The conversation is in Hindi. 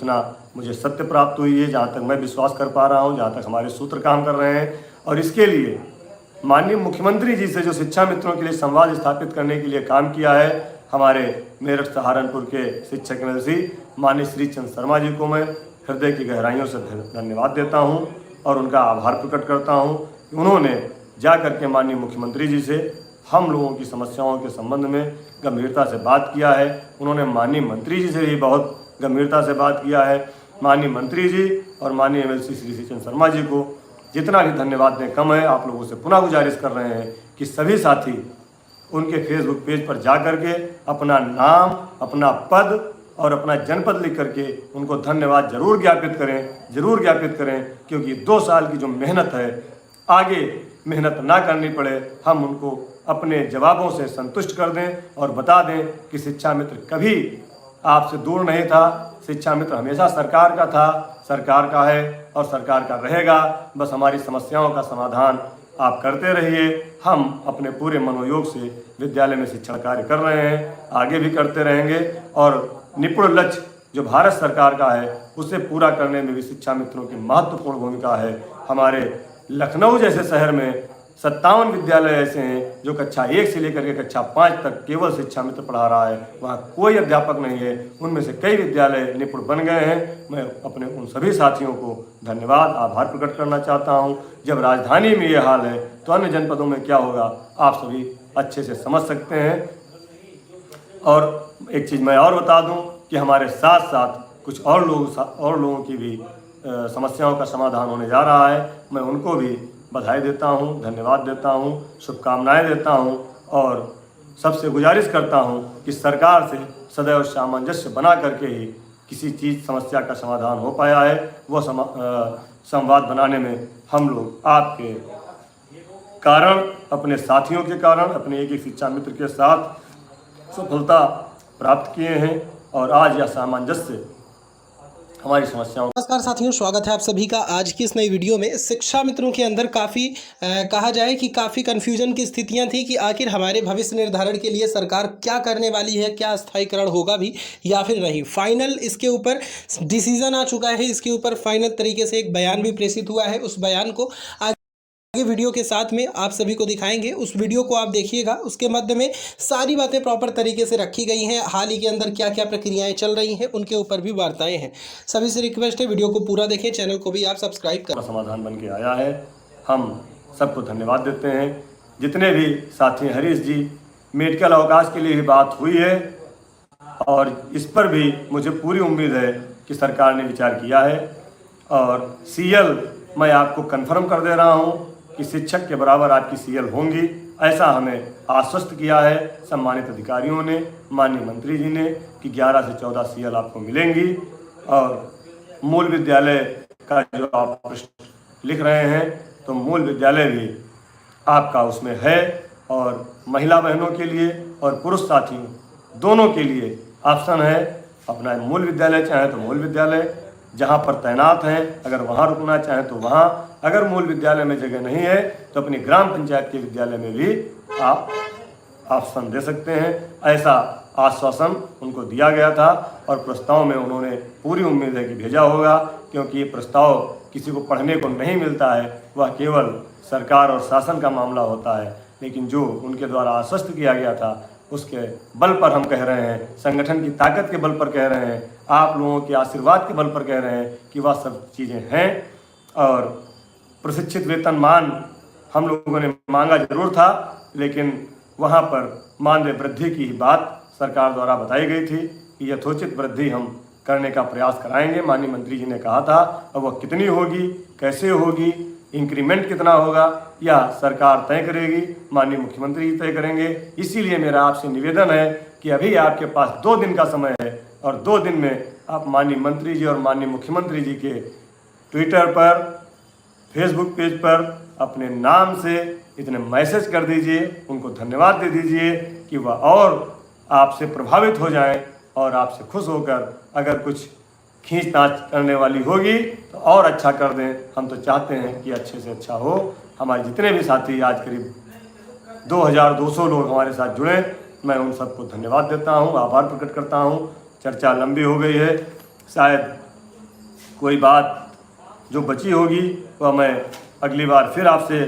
सूचना मुझे सत्य प्राप्त हुई है, जहाँ तक मैं विश्वास कर पा रहा हूँ, जहाँ तक हमारे सूत्र काम कर रहे हैं। और इसके लिए माननीय मुख्यमंत्री जी से जो शिक्षा मित्रों के लिए संवाद स्थापित करने के लिए काम किया है, हमारे मेरठ सहारनपुर के शिक्षक मंत्री माननीय श्री चंद शर्मा जी को मैं हृदय की गहराइयों से धन्यवाद देता हूं और उनका आभार प्रकट करता हूं कि उन्होंने जा करके माननीय मुख्यमंत्री जी से हम लोगों की समस्याओं के संबंध में गंभीरता से बात किया है। उन्होंने माननीय मंत्री जी से भी बहुत गंभीरता से बात किया है। माननीय मंत्री जी और माननीय एमएलसी श्री चंद शर्मा जी को जितना भी धन्यवाद दें कम है। आप लोगों से पुनः गुजारिश कर रहे हैं कि सभी साथी उनके फेसबुक पेज पर जा करके अपना नाम, अपना पद और अपना जनपद लिख करके उनको धन्यवाद जरूर ज्ञापित करें, क्योंकि 2 साल की जो मेहनत है, आगे मेहनत ना करनी पड़े, हम उनको अपने जवाबों से संतुष्ट कर दें और बता दें कि शिक्षा मित्र कभी आपसे दूर नहीं था। शिक्षा मित्र हमेशा सरकार का था, सरकार का है और सरकार का रहेगा। बस हमारी समस्याओं का समाधान आप करते रहिए। हम अपने पूरे मनोयोग से विद्यालय में शिक्षण कार्य कर रहे हैं, आगे भी करते रहेंगे और निपुण लक्ष्य जो भारत सरकार का है उसे पूरा करने में भी शिक्षा मित्रों की महत्वपूर्ण भूमिका है। हमारे लखनऊ जैसे शहर में 57 विद्यालय ऐसे हैं जो कक्षा 1 से लेकर के कक्षा 5 तक केवल शिक्षा मित्र पढ़ा रहा है, वहाँ कोई अध्यापक नहीं है। उनमें से कई विद्यालय निपुण बन गए हैं। मैं अपने उन सभी साथियों को धन्यवाद, आभार प्रकट करना चाहता हूँ। जब राजधानी में ये हाल है तो अन्य जनपदों में क्या होगा, आप सभी अच्छे से समझ सकते हैं। और एक चीज़ मैं और बता दूं कि हमारे साथ साथ कुछ और लोगों की भी समस्याओं का समाधान होने जा रहा है। मैं उनको भी बधाई देता हूं, धन्यवाद देता हूं, शुभकामनाएं देता हूं और सबसे गुजारिश करता हूं कि सरकार से सदैव सामंजस्य बना करके ही किसी चीज़ समस्या का समाधान हो पाया है। वो संवाद बनाने में हम लोग आपके कारण, अपने साथियों के कारण, अपने एक शिक्षा मित्र के साथ सफलता प्राप्त किए हैं और आज यह सामंजस्य हमारी समस्याओं। नमस्कार साथियों, स्वागत है आप सभी का आज की इस नई वीडियो में। शिक्षा मित्रों के अंदर काफ़ी कहा जाए कि काफ़ी कन्फ्यूजन की स्थितियां थी कि आखिर हमारे भविष्य निर्धारण के लिए सरकार क्या करने वाली है, क्या स्थायीकरण होगा भी या फिर नहीं। फाइनल इसके ऊपर डिसीजन आ चुका है, इसके ऊपर फाइनल तरीके से एक बयान भी प्रेषित हुआ है। उस बयान को वीडियो के साथ में आप सभी को दिखाएंगे, उस वीडियो को आप देखिएगा। उसके मध्य में सारी बातें प्रॉपर तरीके से रखी गई हैं। हाल ही के अंदर क्या क्या प्रक्रियाएं चल रही हैं उनके ऊपर भी वार्ताएं हैं। सभी से रिक्वेस्ट है वीडियो को पूरा देखें, चैनल को भी आप सब्सक्राइब करें। समाधान बन के आया है, हम सबको धन्यवाद देते हैं। जितने भी साथी, हरीश जी, मेडिकल अवकाश के लिए भी बात हुई है और इस पर भी मुझे पूरी उम्मीद है कि सरकार ने विचार किया है और सीएल मैं आपको कन्फर्म कर दे रहा हूँ कि शिक्षक के बराबर आपकी सीएल होंगी। ऐसा हमें आश्वस्त किया है सम्मानित अधिकारियों ने, माननीय मंत्री जी ने कि 11 से 14 सीएल आपको मिलेंगी। और मूल विद्यालय का जो आप प्रश्न लिख रहे हैं तो मूल विद्यालय भी आपका उसमें है और महिला बहनों के लिए और पुरुष साथियों दोनों के लिए ऑप्शन है। अपना मूल विद्यालय चाहे तो मूल विद्यालय जहाँ पर तैनात हैं, अगर वहाँ रुकना चाहें तो वहाँ, अगर मूल विद्यालय में जगह नहीं है तो अपनी ग्राम पंचायत के विद्यालय में भी आप ऑप्शन दे सकते हैं। ऐसा आश्वासन उनको दिया गया था और प्रस्ताव में उन्होंने पूरी उम्मीद है कि भेजा होगा, क्योंकि ये प्रस्ताव किसी को पढ़ने को नहीं मिलता है, वह केवल सरकार और शासन का मामला होता है। लेकिन जो उनके द्वारा आश्वस्त किया गया था उसके बल पर हम कह रहे हैं, संगठन की ताकत के बल पर कह रहे हैं, आप लोगों के आशीर्वाद के बल पर कह रहे हैं कि वह सब चीज़ें हैं। और प्रशिक्षित वेतनमान हम लोगों ने मांगा जरूर था, लेकिन वहाँ पर मानदेय वृद्धि की ही बात सरकार द्वारा बताई गई थी कि यथोचित वृद्धि हम करने का प्रयास कराएंगे। माननीय मंत्री जी ने कहा था, अब वह कितनी होगी, कैसे होगी, इंक्रीमेंट कितना होगा, यह सरकार तय करेगी, माननीय मुख्यमंत्री जी तय करेंगे। इसीलिए मेरा आपसे निवेदन है कि अभी आपके पास 2 दिन का समय है और 2 दिन में आप माननीय मंत्री जी और माननीय मुख्यमंत्री जी के ट्विटर पर, फेसबुक पेज पर अपने नाम से इतने मैसेज कर दीजिए, उनको धन्यवाद दे दीजिए कि वह और आपसे प्रभावित हो जाएं और आपसे खुश होकर अगर कुछ खींचतान करने वाली होगी तो और अच्छा कर दें। हम तो चाहते हैं कि अच्छे से अच्छा हो। हमारे जितने भी साथी, आज करीब 2200 लोग हमारे साथ जुड़े, मैं उन सबको धन्यवाद देता हूं, आभार प्रकट करता हूं। चर्चा लंबी हो गई है, शायद कोई बात जो बची होगी वह मैं अगली बार फिर आपसे